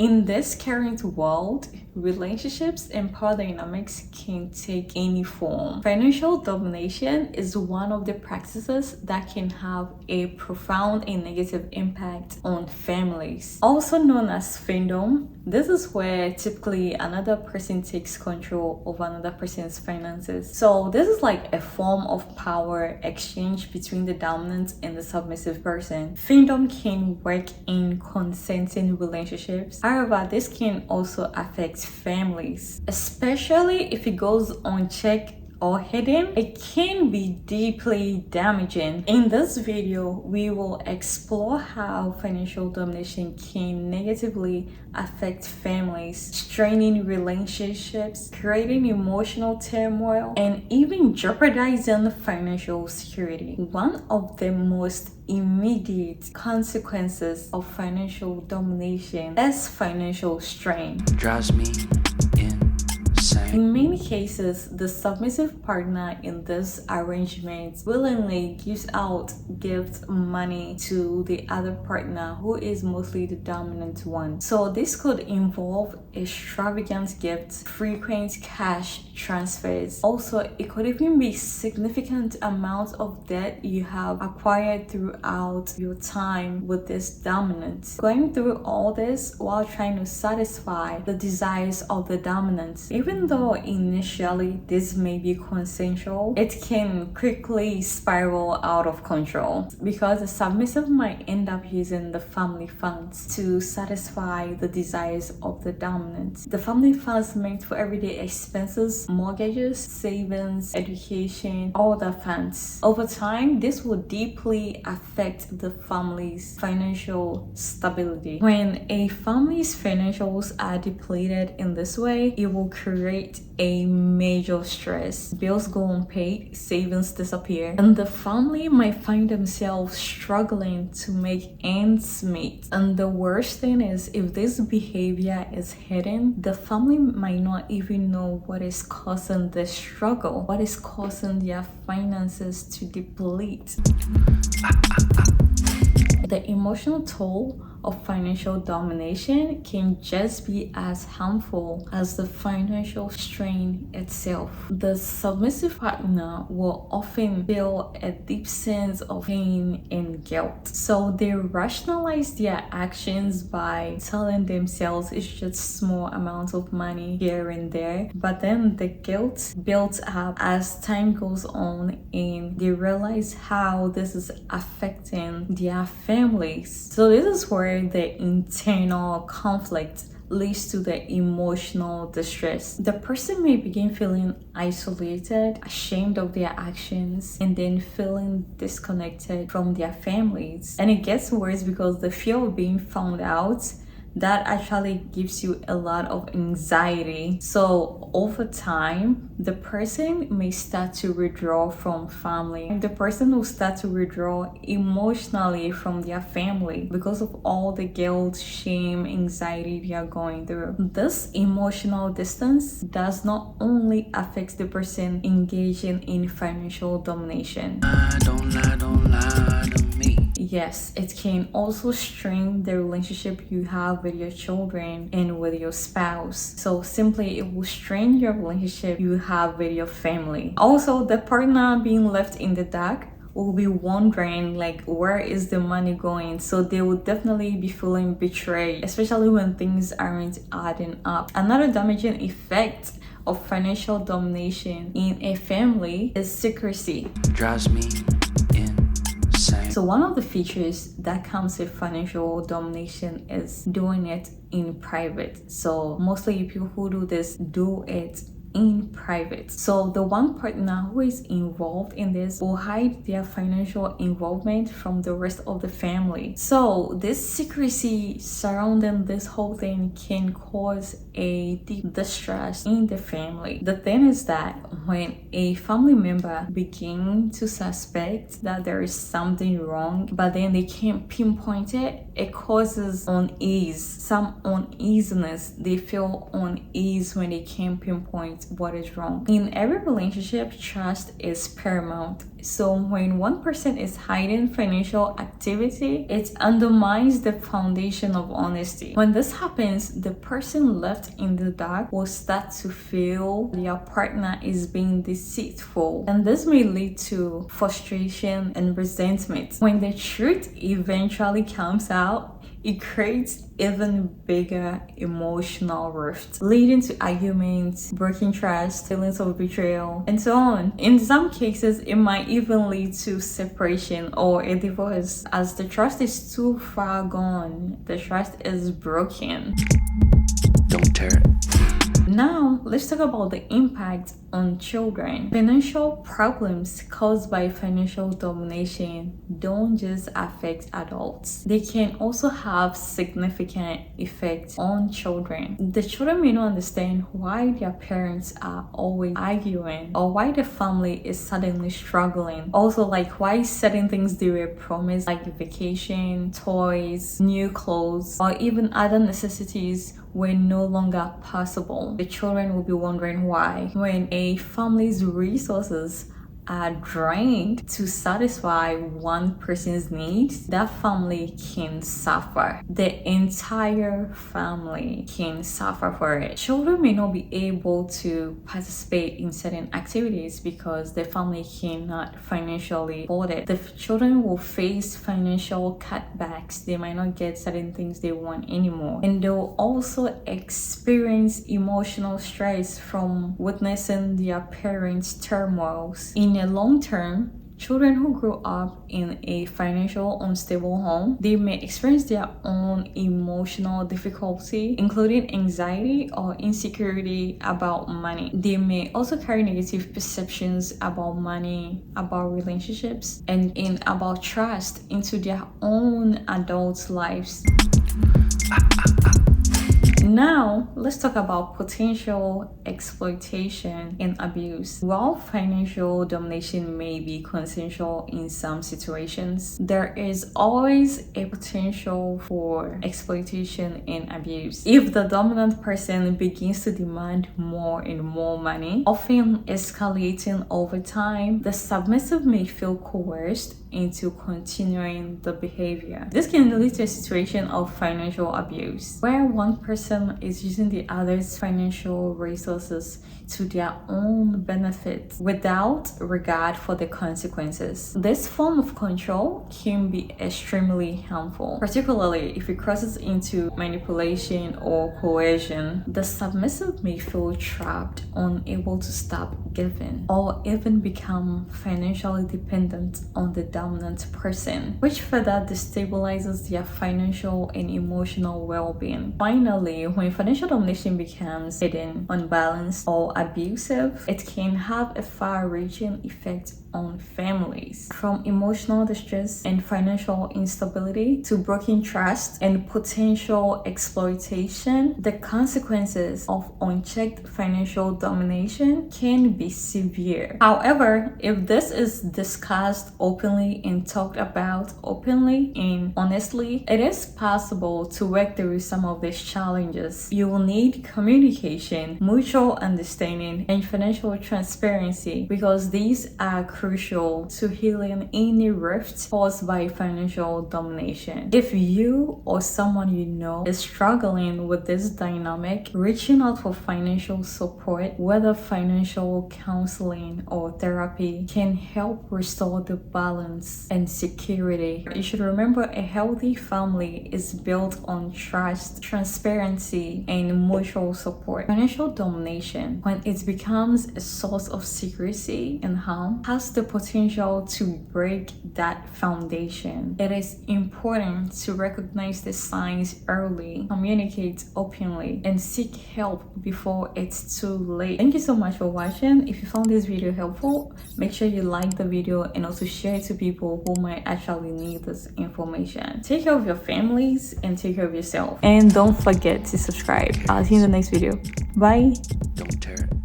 In this current world, relationships and power dynamics can take any form. Financial domination is one of the practices that can have a profound and negative impact on families. Also known as fiendom, this is where typically another person takes control of another person's finances. So this is like a form of power exchange between the dominant and the submissive person. Fiendom can work in consenting relationships. However, this can also affect families, especially if it goes unchecked or hidden. It can be deeply damaging. In this video, we will explore how financial domination can negatively affect families, straining relationships, creating emotional turmoil, and even jeopardizing financial security. One of the most immediate consequences of financial domination is financial strain. Drives me insane. In many cases, the submissive partner in this arrangement willingly gives out gift money to the other partner who is mostly the dominant one. So this could involve extravagant gifts, frequent cash transfers. Also, it could even be significant amounts of debt you have acquired throughout your time with this dominant. Going through all this while trying to satisfy the desires of the dominant. Even though initially this may be consensual, it can quickly spiral out of control because the submissive might end up using the family funds to satisfy the desires of the dominant. The family funds meant for everyday expenses, mortgages, savings, education, all the funds. Over time, this will deeply affect the family's financial stability. When a family's financials are depleted in this way, it will create a major stress. Bills go unpaid, savings disappear, and the family might find themselves struggling to make ends meet. And the worst thing is, if this behavior is hidden, the family might not even know what is causing the struggle, what is causing their finances to deplete. The emotional toll of financial domination can just be as harmful as the financial strain itself. The submissive partner will often feel a deep sense of pain and guilt. So they rationalize their actions by telling themselves it's just small amounts of money here and there. But then the guilt builds up as time goes on and they realize how this is affecting their families. So this is where the internal conflict leads to the emotional distress. The person may begin feeling isolated, ashamed of their actions, and then feeling disconnected from their families. And it gets worse because the fear of being found out, that actually gives you a lot of anxiety. So over time, the person may start to withdraw from family. The person will start to withdraw emotionally from their family because of all the guilt, shame, anxiety they are going through. This emotional distance does not only affect the person engaging in financial domination. Don't lie to me. Yes, it can also strain the relationship you have with your children and with your spouse. So simply, it will strain your relationship you have with your family. Also, the partner being left in the dark will be wondering like, where is the money going? So they will definitely be feeling betrayed, especially when things aren't adding up. Another damaging effect of financial domination in a family is secrecy. Drives me insane. So one of the features that comes with financial domination is doing it in private. So mostly people who do this do it in private. So the one partner who is involved in this will hide their financial involvement from the rest of the family. So this secrecy surrounding this whole thing can cause a deep distress in the family. The thing is that when a family member begins to suspect that there is something wrong, but then they can't pinpoint it, it causes unease, some uneasiness. They feel unease when they can't pinpoint pinpoint what is wrong. In every relationship, trust is paramount. So when one person is hiding financial activity, it undermines the foundation of honesty. When this happens, the person left in the dark will start to feel their partner is being deceitful, and this may lead to frustration and resentment. When the truth eventually comes out, it creates even bigger emotional rifts, leading to arguments, breaking trust, feelings of betrayal, and so on. In some cases, it might even lead to separation or a divorce, as the trust is too far gone. The trust is broken. Don't tear it. Now, let's talk about the impact on children. Financial problems caused by financial domination don't just affect adults. They can also have significant effects on children. The children may not understand why their parents are always arguing or why the family is suddenly struggling. Also, like why certain things they were promised, like vacation, toys, new clothes, or even other necessities were no longer possible. The children will be wondering why. When a family's resources are drained to satisfy one person's needs, that family can suffer. The entire family can suffer for it. Children may not be able to participate in certain activities because the family cannot financially afford it. The children will face financial cutbacks. They might not get certain things they want anymore. And they'll also experience emotional stress from witnessing their parents' turmoils. In the long term, children who grow up in a financial unstable home, they may experience their own emotional difficulty, including anxiety or insecurity about money. They may also carry negative perceptions about money, about relationships, and about trust into their own adult lives. Now, let's talk about potential exploitation and abuse. While financial domination may be consensual in some situations, there is always a potential for exploitation and abuse. If the dominant person begins to demand more and more money, often escalating over time, the submissive may feel coerced into continuing the behavior. This can lead to a situation of financial abuse, where one person is using the other's financial resources to their own benefit without regard for the consequences. This form of control can be extremely harmful, particularly if it crosses into manipulation or coercion. The submissive may feel trapped, unable to stop giving, or even become financially dependent on the dominant person, which further destabilizes their financial and emotional well-being. Finally, when financial domination becomes hidden, unbalanced, or abusive, it can have a far-reaching effect on families, from emotional distress and financial instability to broken trust and potential exploitation. The consequences of unchecked financial domination can be severe. However, if this is discussed openly and talked about openly and honestly, it is possible to work through some of these challenges. You will need communication, mutual understanding, and financial transparency, because these are crucial to healing any rifts caused by financial domination. If you or someone you know is struggling with this dynamic, reaching out for financial support, whether financial counseling or therapy, can help restore the balance and security. You should remember, a healthy family is built on trust, transparency, and mutual support. Financial domination, when it becomes a source of secrecy and harm, has the potential to break that foundation. It is important to recognize the signs early, communicate openly, and seek help before it's too late. Thank you so much for watching. If you found this video helpful, make sure you like the video and also share it to people who might actually need this information. Take care of your families and take care of yourself. And don't forget to subscribe. I'll see you in the next video. Bye. Don't tear it.